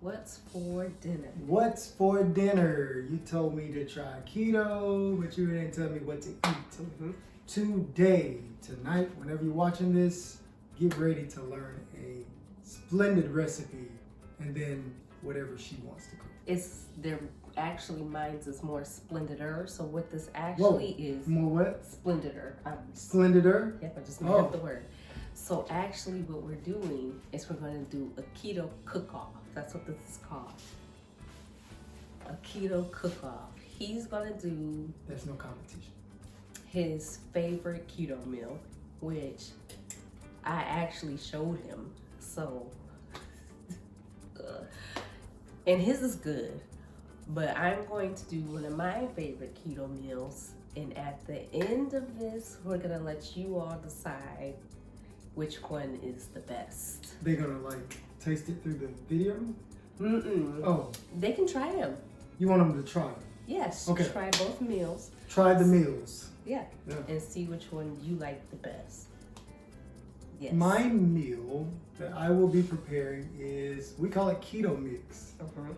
What's for dinner? What's for dinner? You told me to try keto, but you didn't tell me what to eat. Mm-hmm. Today, tonight, whenever you're watching this, get ready to learn a splendid recipe and then whatever she wants to cook. Actually, mine's is more splendider. So what this actually is more what? Splendider. Splendor? Yep, I just made up the word. So actually what we're doing is we're going to do a keto cook-off. That's what this is called. A keto cook-off. He's going to do... There's no competition. His favorite keto meal, which I actually showed him. So, and his is good. But I'm going to do one of my favorite keto meals. And at the end of this, we're going to let you all decide which one is the best. They're going to taste it through the video? Mm-mm. Oh. They can try them. You want them to try it? Yes. Okay. Try both meals. Try the meals. Yeah. And see which one you like the best. Yes. My meal that I will be preparing is, we call it keto mix. Uh-huh.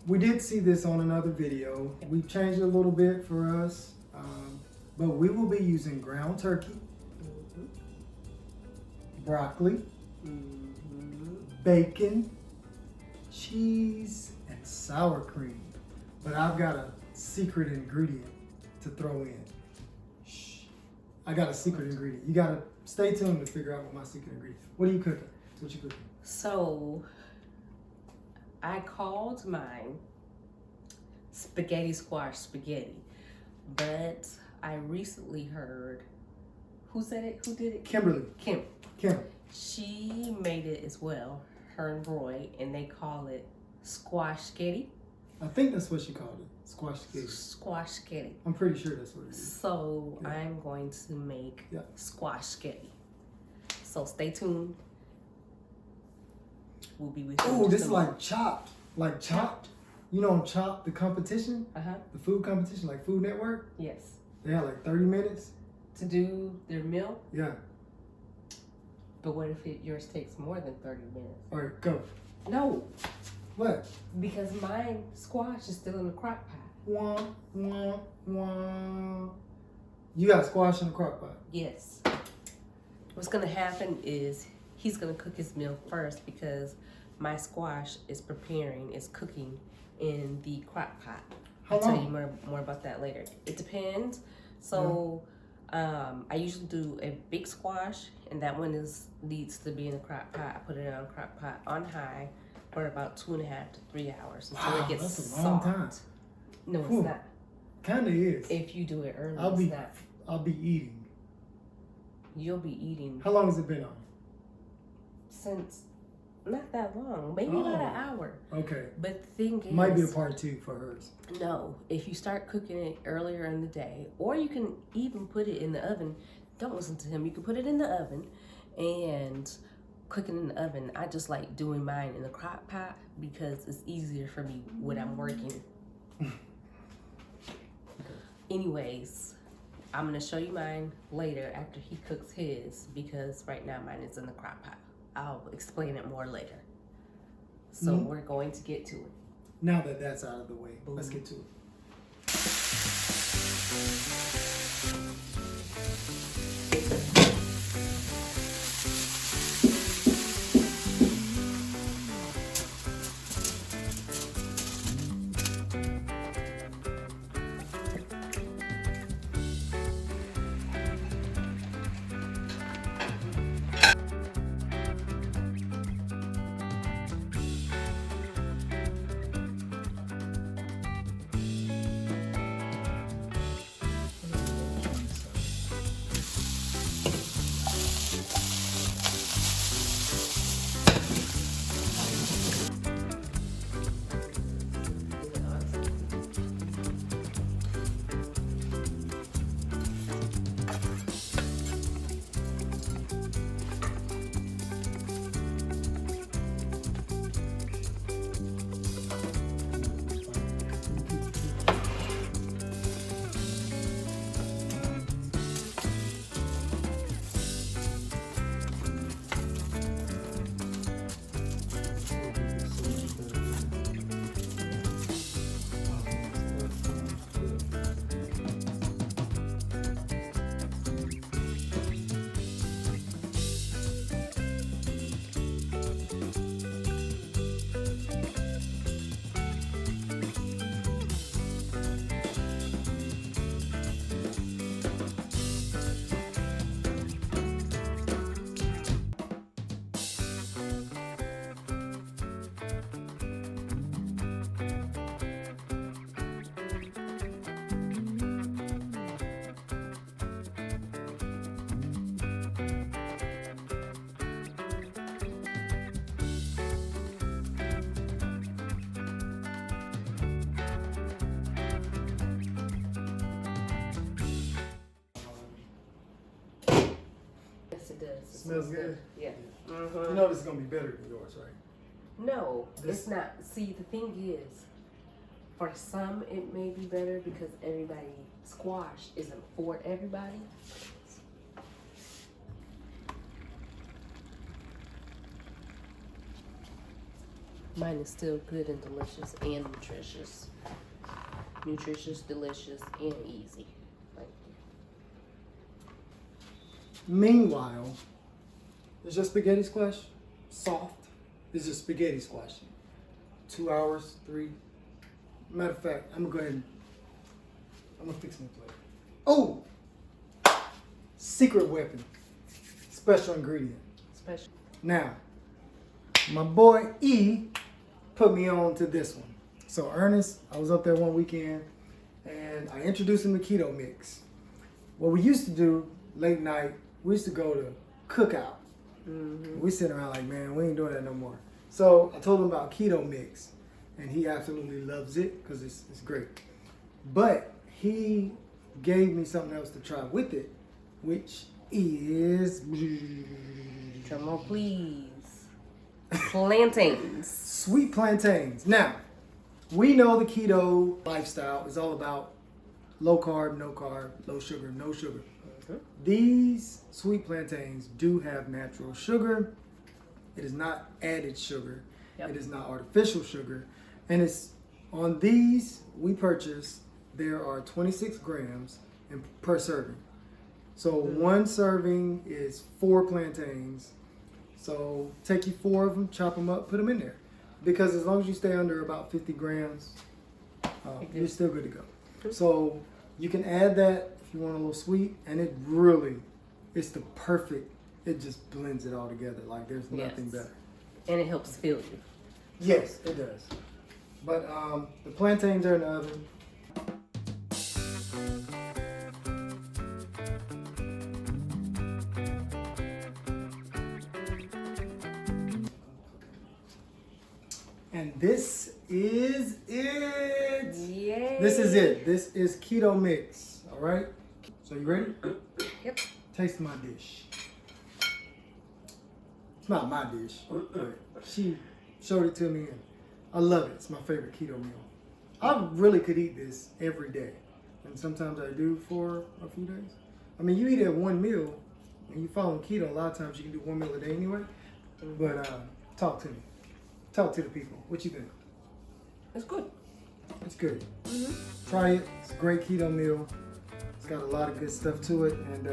We did see this on another video. We've changed it a little bit for us, but we will be using ground turkey, broccoli, bacon, cheese, and sour cream. But I've got a secret ingredient to throw in. Shh. I got a secret ingredient. You gotta stay tuned to figure out what my secret ingredient. What are you cooking? What you cooking? So I called mine spaghetti squash spaghetti, but I recently heard, who said it? Who did it? Kimberly. Kim. Kim. She made it as well, her and Roy, and they call it squash sketty. I think that's what she called it. Squash sketty. Squash sketty. I'm pretty sure that's what it is. So I'm going to make squash sketty. So stay tuned. We'll be with you. Oh, this is like Chopped. Like Chopped. You know Chopped, the competition? Uh-huh. The food competition, like Food Network? Yes. They have like 30 minutes. To do their meal? Yeah. But what if yours takes more than 30 minutes? All right, go. No. What? Because mine squash is still in the crock pot. Wah, wah, wah. You got squash in the crock pot? Yes. What's going to happen is he's going to cook his meal first because my squash is cooking in the crock pot. I'll tell you more about that later. It depends. So I usually do a big squash, and that one needs to be in the crock pot. I put it on crock pot on high for about 2.5 to 3 hours until it gets that's a soft. long time. No, it's not. Kinda is. If you do it early, I'll be eating. You'll be eating. How long has it been on? Since not that long, maybe about an hour. Okay. But the thing is, might be a part 2 for hers. No, if you start cooking it earlier in the day, or you can even put it in the oven. Don't listen to him. You can put it in the oven and cook it in the oven. I just like doing mine in the crock pot because it's easier for me when I'm working. Anyways, I'm gonna show you mine later after he cooks his because right now mine is in the crock pot. I'll explain it more later. So we're going to get to it. Now that that's out of the way, let's get to it. it does. It Smells good. Yeah. You Mm-hmm. know this is gonna be better than yours, right? No, This- it's not. See, the thing is, for some it may be better because squash isn't for everybody. Mine is still good and delicious and nutritious. Nutritious, delicious, and easy. Thank you. Meanwhile, is your spaghetti squash soft? Is your spaghetti squash 2 hours, 3? Matter of fact, I'm gonna go ahead and I'm gonna fix my plate. Oh, secret weapon, special ingredient. Special. Now, my boy E put me on to this one. So Ernest, I was up there one weekend and I introduced him to Keto Mix. What we used to do late night, we used to go to cookout. Mm-hmm. We sit around like, man, we ain't doing that no more. So I told him about Keto Mix and he absolutely loves it because it's great. But he gave me something else to try with it, which is Drum roll, please. Plantains. sweet plantains. Now, we know the keto lifestyle is all about low carb, no carb, low sugar, no sugar. Mm-hmm. These sweet plantains do have natural sugar. It is not added sugar. Yep. It is not artificial sugar. And it's on these we purchased, there are 26 grams per serving. So one serving is 4 plantains. So take you 4 of them, chop them up, put them in there. Because as long as you stay under about 50 grams, you're still good to go. So you can add that if you want a little sweet, and it's the perfect, it just blends it all together. Like there's nothing better. And it helps fill you. Yes, it does. But the plantains are in the oven. And this is it. Yay. This is it. This is Keto Mix. All right. So you ready? Yep. Taste my dish. It's not my dish, but she showed it to me, and I love it. It's my favorite keto meal. I really could eat this every day, and sometimes I do for a few days. I mean, you eat it one meal, and you follow keto. A lot of times you can do 1 meal a day anyway. But talk to me. Talk to the people. What you think? It's good. It's good. Mm-hmm. Try it. It's a great keto meal. It's got a lot of good stuff to it, and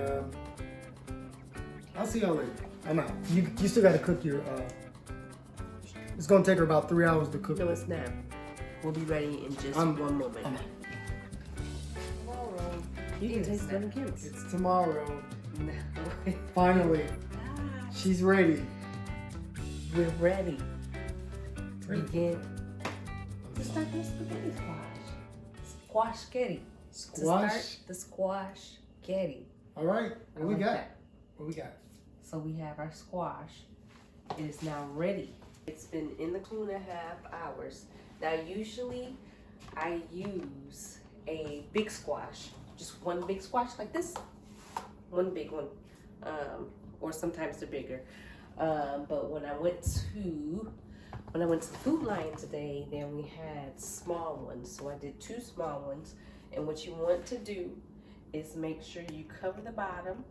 I'll see y'all later. I'm out. You still got to cook your. It's gonna take her about 3 hours to cook. No, it's not. We'll be ready in just one moment. Tomorrow. You can taste it again. It's tomorrow. No. Finally, she's ready. We're ready. Begin. Just start the spaghetti squash. Squash-getti. Squash. To start the squash-getti. All right. What we like got? that. What we got? So we have our squash. It is now ready. It's been in the 2.5 hours. Now usually I use a big squash, just one big squash like this, one big one, or sometimes they're bigger. But when I went to the Food Lion today, then we had small ones. So I did 2 small ones. And what you want to do is make sure you cover the bottom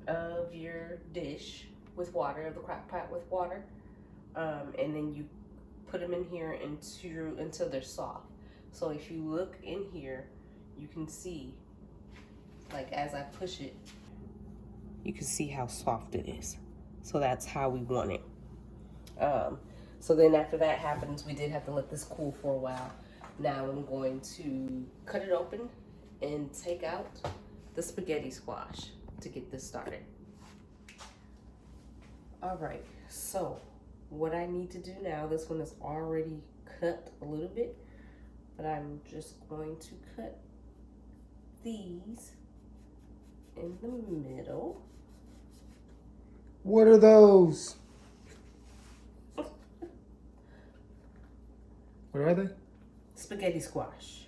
of your dish with water, the crock pot with water. And then you put them in here until they're soft. So if you look in here, you can see, like as I push it, you can see how soft it is. So that's how we want it. So then after that happens, we did have to let this cool for a while. Now I'm going to cut it open and take out the spaghetti squash to get this started. All right, so what I need to do now, this one is already cut a little bit, but I'm just going to cut these in the middle. What are those? What are they? Spaghetti squash.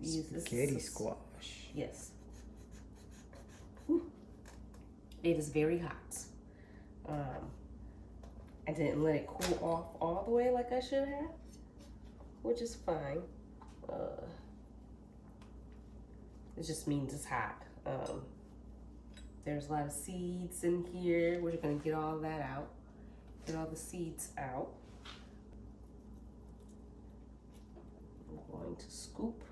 Spaghetti squash. Yes. It is very hot. I didn't let it cool off all the way like I should have, which is fine. It just means it's hot. There's a lot of seeds in here. We're gonna get all that out. Get all the seeds out. I'm going to scoop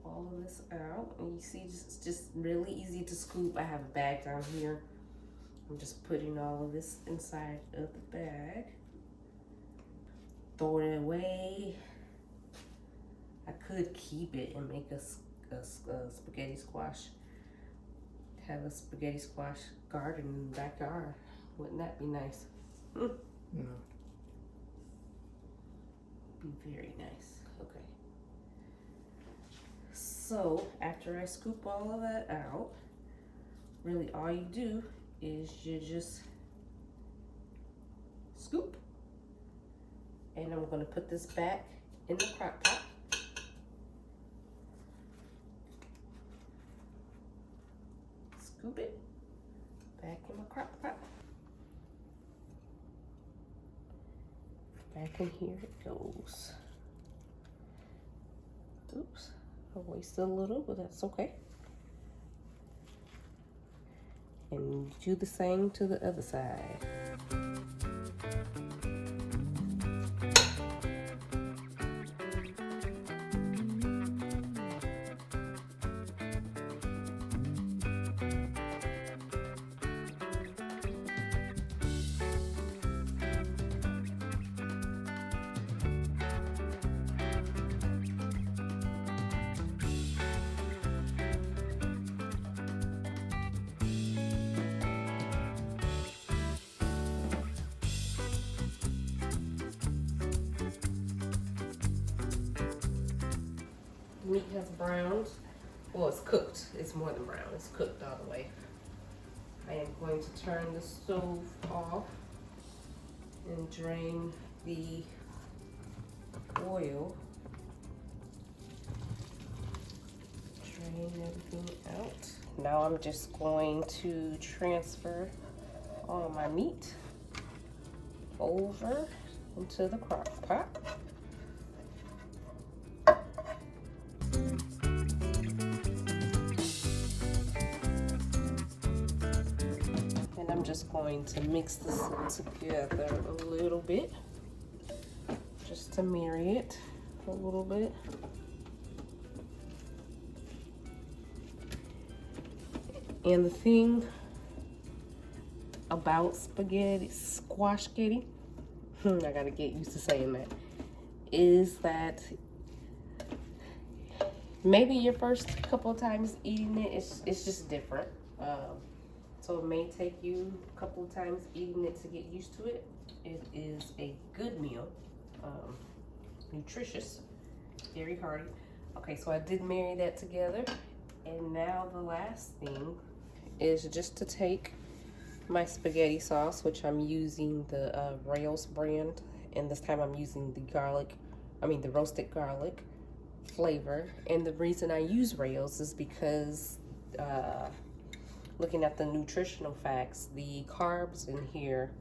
all of this out. And you see, it's just really easy to scoop. I have a bag down here. I'm just putting all of this inside of the bag. Throw it away. I could keep it and make a spaghetti squash. Have a spaghetti squash garden in the backyard. Wouldn't that be nice? No. Be very nice. Okay. So after I scoop all of that out, really all you do is you just scoop. And I'm gonna put this back in the crock pot. Scoop it back in my crock pot. Back in here it goes. Oops, I wasted a little, but that's okay. And do the same to the other side. Meat has browned. Well, it's cooked. It's more than brown. It's cooked all the way. I am going to turn the stove off and drain the oil. Drain everything out. Now I'm just going to transfer all my meat over into the crock pot. I'm just going to mix this together a little bit, just to marry it a little bit. And the thing about squash spaghetti, I gotta get used to saying that, is that maybe your first couple of times eating it, it's just different. So it may take you a couple of times eating it to get used to it. It is a good meal, nutritious, very hearty. Okay, so I did marry that together. And now the last thing is just to take my spaghetti sauce, which I'm using the Rails brand. And this time I'm using the roasted garlic flavor. And the reason I use Rails is because looking at the nutritional facts, the carbs in here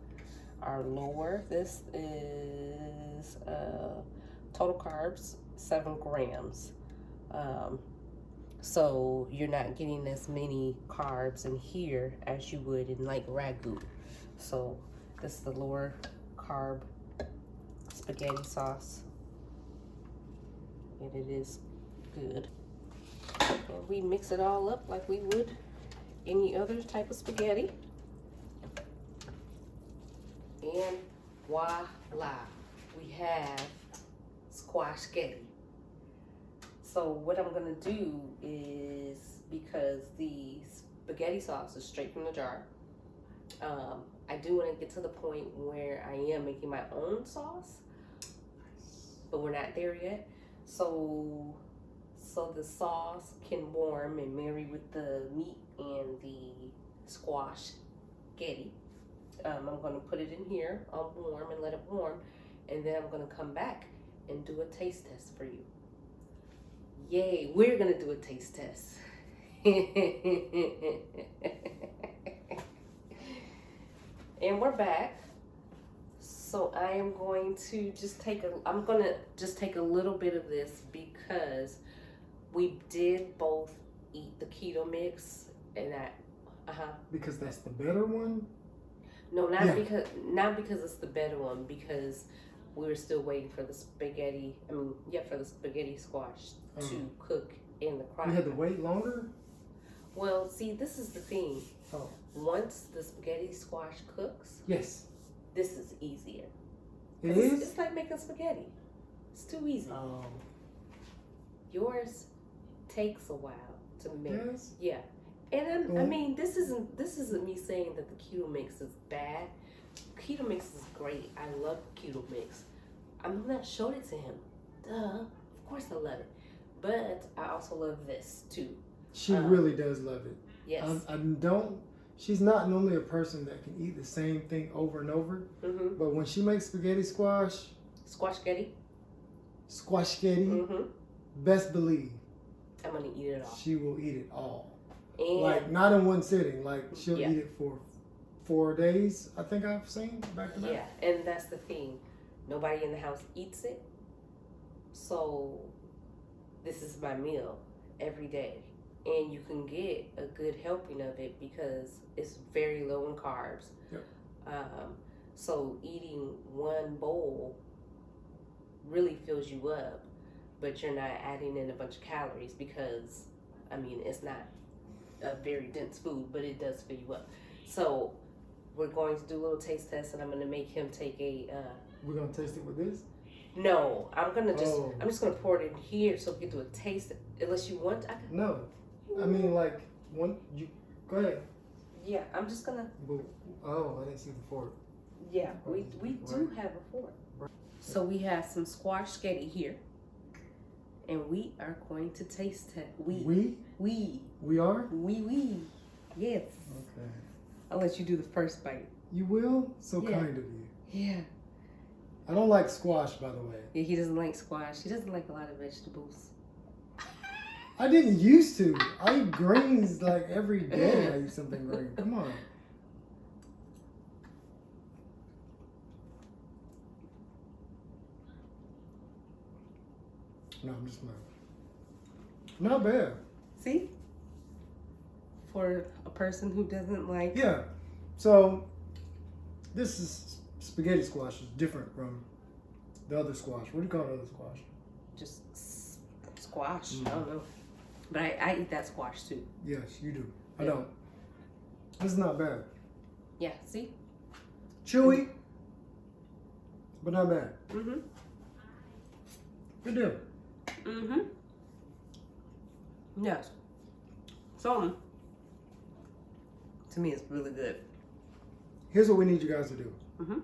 are lower. This is total carbs, 7 grams. So you're not getting as many carbs in here as you would in like ragu. So this is the lower carb spaghetti sauce. And it is good. And we mix it all up like we would any other type of spaghetti. And voila, we have squash spaghetti. So what I'm gonna do is, because the spaghetti sauce is straight from the jar, I do want to get to the point where I am making my own sauce, but we're not there yet. So the sauce can warm and marry with the meat and the squash spaghetti. I'm gonna put it in here on warm and let it warm, and then I'm gonna come back and do a taste test for you. Yay, we're gonna do a taste test. And we're back. So I am going to I'm gonna just take a little bit of this because we did both eat the keto mix and Because that's the better one? No, not because it's the better one, because we were still waiting for the spaghetti squash to cook in the crock. You had to wait longer? Well, see, this is the thing. Oh. Once the spaghetti squash cooks, yes, this is easier. It is? It's like making spaghetti. It's too easy. Oh. Yours takes a while to make. Yes? Yeah. And I mean, this isn't me saying that the keto mix is bad. Keto mix is great. I love keto mix. I'm not showed it to him. Duh. Of course I love it. But I also love this too. She really does love it. Yes. She's not normally a person that can eat the same thing over and over. Mm-hmm. But when she makes spaghetti squash, spaghetti, best believe I'm gonna eat it all. She will eat it all. And like not in one sitting. Like she'll eat it for 4 days. I think I've seen back to back. Yeah, and that's the thing. Nobody in the house eats it, so this is my meal every day. And you can get a good helping of it because it's very low in carbs. Yep. So eating one bowl really fills you up, but you're not adding in a bunch of calories because, I mean, it's not a very dense food, but it does fill you up. So we're going to do a little taste test, and I'm going to make him take a... We're going to taste it with this? No, I'm just going to pour it in here so we can do a taste. Unless you want, I can... No. I mean, like, go ahead. Yeah, I'm just gonna. Oh, I didn't see the fork. Yeah, we do have a fork. So we have some squash spaghetti here, and we are going to taste it. We are. Yes. Okay. I'll let you do the first bite. You will? So kind of you. Yeah. I don't like squash, by the way. Yeah, he doesn't like squash. He doesn't like a lot of vegetables. I didn't used to. I eat greens like every day. I eat something green. Come on. No, I'm just not bad. See? For a person who doesn't like... Yeah. So, this is spaghetti squash. It's different from the other squash. What do you call the other squash? Just squash. I don't know. But I eat that squash too. Yes, you do. I don't. This is not bad. Yeah, see? Chewy, but not bad. Mm-hmm. Good deal. Mm-hmm. Yes. So, to me, it's really good. Here's what we need you guys to do. Mm-hmm.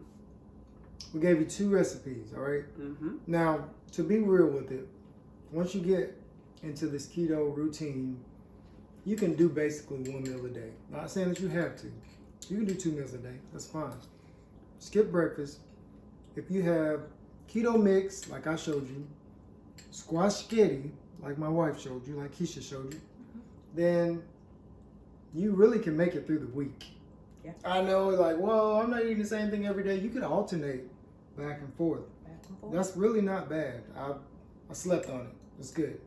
We gave you 2 recipes, all right? Mm-hmm. Now, to be real with it, once you get into this keto routine, you can do basically 1 meal a day. Not saying that you have to. You can do 2 meals a day. That's fine. Skip breakfast. If you have keto mix, like I showed you, squash spaghetti, like my wife showed you, like Keisha showed you, then you really can make it through the week. Yeah. I know, like, well, I'm not eating the same thing every day. You could alternate back and forth. That's really not bad. I slept on it. It's good.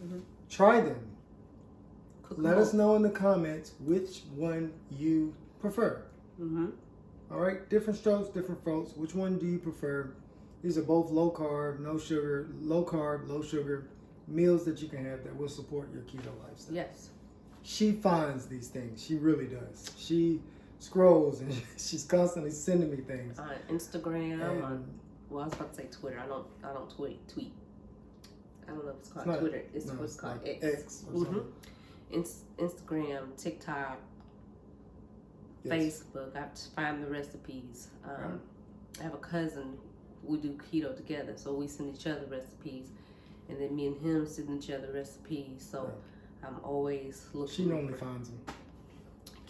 Mm-hmm. Try them. Let us know in the comments which one you prefer. Mm-hmm. All right, different strokes, different folks. Which one do you prefer? These are both low carb, no sugar, low carb, low sugar meals that you can have that will support your keto lifestyle. Yes. She finds these things. She really does. She scrolls and she's constantly sending me things on Instagram. I was about to say Twitter. I don't tweet. I don't know if it's called Twitter. It's what's called like X. Instagram, TikTok, Facebook. I find the recipes. I have a cousin. We do keto together, so we send each other recipes, and then me and him send each other recipes. So I'm always looking. She normally finds them.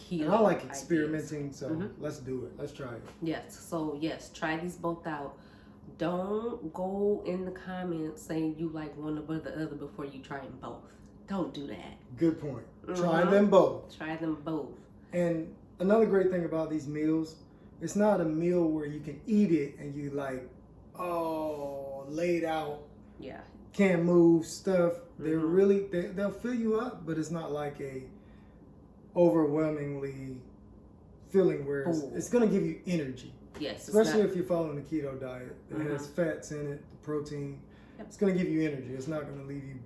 Keto. And I like experimenting, so let's do it. Let's try it. Yes. So yes, try these both out. Don't go in the comments saying you like one over the other before you try them both. Don't do that. Good point. Try them both. Try them both. And another great thing about these meals, it's not a meal where you can eat it and you like, oh, laid out, Yeah. can't move stuff. They're really, they'll fill you up, but it's not like a overwhelmingly filling where it's going to give you energy. Yes. Especially if you're following the keto diet. It has fats in it, the protein. Yep. It's going to give you energy. It's not going to leave you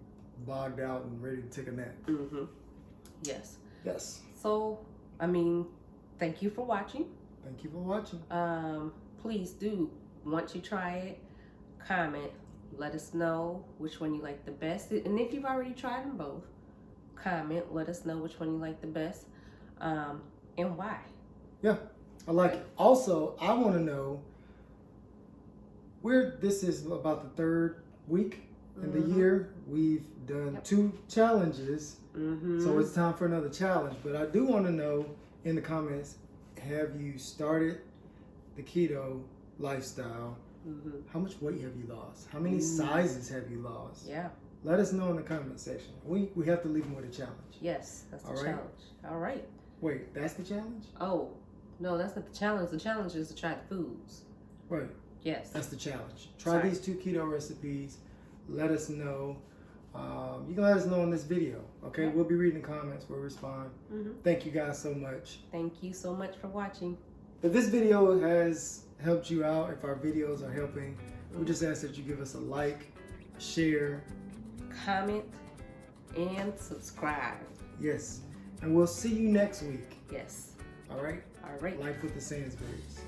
bogged out and ready to take a nap. Yes. Yes. So, I mean, thank you for watching. Thank you for watching. Please do, once you try it, comment. Let us know which one you like the best. And if you've already tried them both, comment. Let us know which one you like the best and why. Yeah, I like it. Also, I want to know this is about the third week in the year. We've done 2 challenges. So it's time for another challenge. But I do want to know in the comments, have you started the keto lifestyle? How much weight have you lost? How many sizes have you lost? Yeah. Let us know in the comment section. We have to leave them with a challenge. Yes, that's the All right. challenge. All right. Wait, that's the challenge? Oh, no, that's not the challenge. The challenge is to try the foods. Right. Yes. That's the challenge. Try these 2 keto recipes. Let us know. You can let us know in this video. Okay, Yeah. we'll be reading the comments. We'll respond. Thank you guys so much. Thank you so much for watching. If this video has helped you out, if our videos are helping, we just ask that you give us a like, share, comment, and subscribe. yes, and we'll see you next week. Yes. All right? All right. Life with the Sansburys.